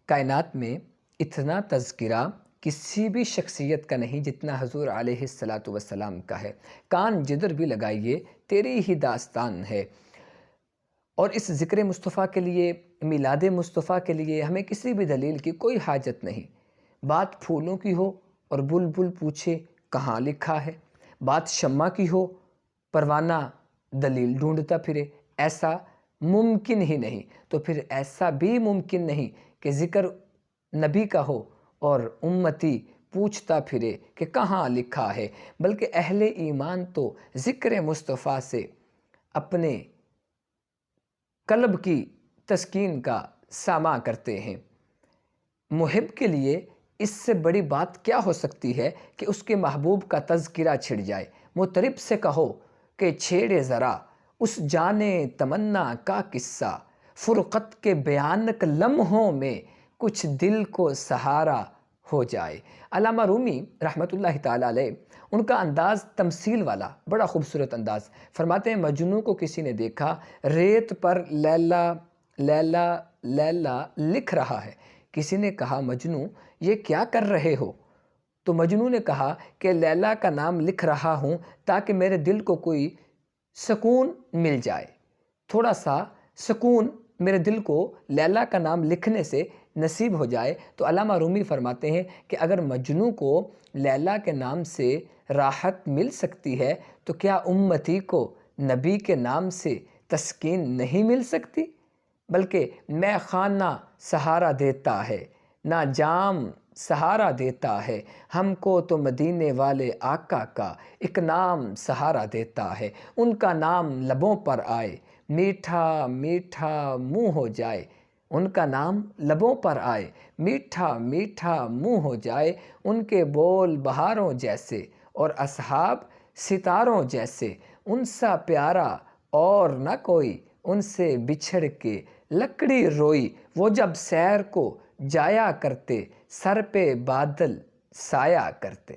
کائنات میں اتنا تذکرہ کسی بھی شخصیت کا نہیں جتنا حضور علیہ الصلاۃ والسلام کا ہے۔ کان جدھر بھی لگائیے تیری ہی داستان ہے۔ اور اس ذکر مصطفیٰ کے لیے، میلاد مصطفیٰ کے لیے ہمیں کسی بھی دلیل کی کوئی حاجت نہیں۔ بات پھولوں کی ہو اور بلبل پوچھے کہاں لکھا ہے، بات شمع کی ہو پروانہ دلیل ڈھونڈتا پھرے، ایسا ممکن ہی نہیں۔ تو پھر ایسا بھی ممکن نہیں کہ ذکر نبی کا ہو اور امتی پوچھتا پھرے کہ کہاں لکھا ہے، بلکہ اہل ایمان تو ذکر مصطفیٰ سے اپنے قلب کی تسکین کا سامع کرتے ہیں۔ محب کے لیے اس سے بڑی بات کیا ہو سکتی ہے کہ اس کے محبوب کا تذکرہ چھڑ جائے۔ مطرب سے کہو کہ چھیڑے ذرا اس جانے تمنا کا قصہ، فرقت کے بھیانک لمحوں میں کچھ دل کو سہارا ہو جائے۔ علامہ رومی رحمۃ اللہ تعالیٰ علیہ، ان کا انداز تمثیل والا، بڑا خوبصورت انداز۔ فرماتے ہیں مجنوں کو کسی نے دیکھا ریت پر لیلا لیلا لیلا لکھ رہا ہے۔ کسی نے کہا مجنوں یہ کیا کر رہے ہو؟ تو مجنوں نے کہا کہ لیلا کا نام لکھ رہا ہوں تاکہ میرے دل کو کوئی سکون مل جائے، تھوڑا سا سکون میرے دل کو لیلا کا نام لکھنے سے نصیب ہو جائے۔ تو علامہ رومی فرماتے ہیں کہ اگر مجنوں کو لیلا کے نام سے راحت مل سکتی ہے تو کیا امتی کو نبی کے نام سے تسکین نہیں مل سکتی؟ بلکہ میں خانہ سہارا دیتا ہے، نہ جام سہارا دیتا ہے، ہم کو تو مدینے والے آقا کا ایک نام سہارا دیتا ہے۔ ان کا نام لبوں پر آئے میٹھا میٹھا منہ ہو جائے، ان کا نام لبوں پر آئے میٹھا میٹھا منہ ہو جائے، ان کے بول بہاروں جیسے اور اصحاب ستاروں جیسے، ان سا پیارا اور نہ کوئی، ان سے بچھڑ کے لکڑی روئی، وہ جب سیر کو جایا کرتے سر پہ بادل سایہ کرتے۔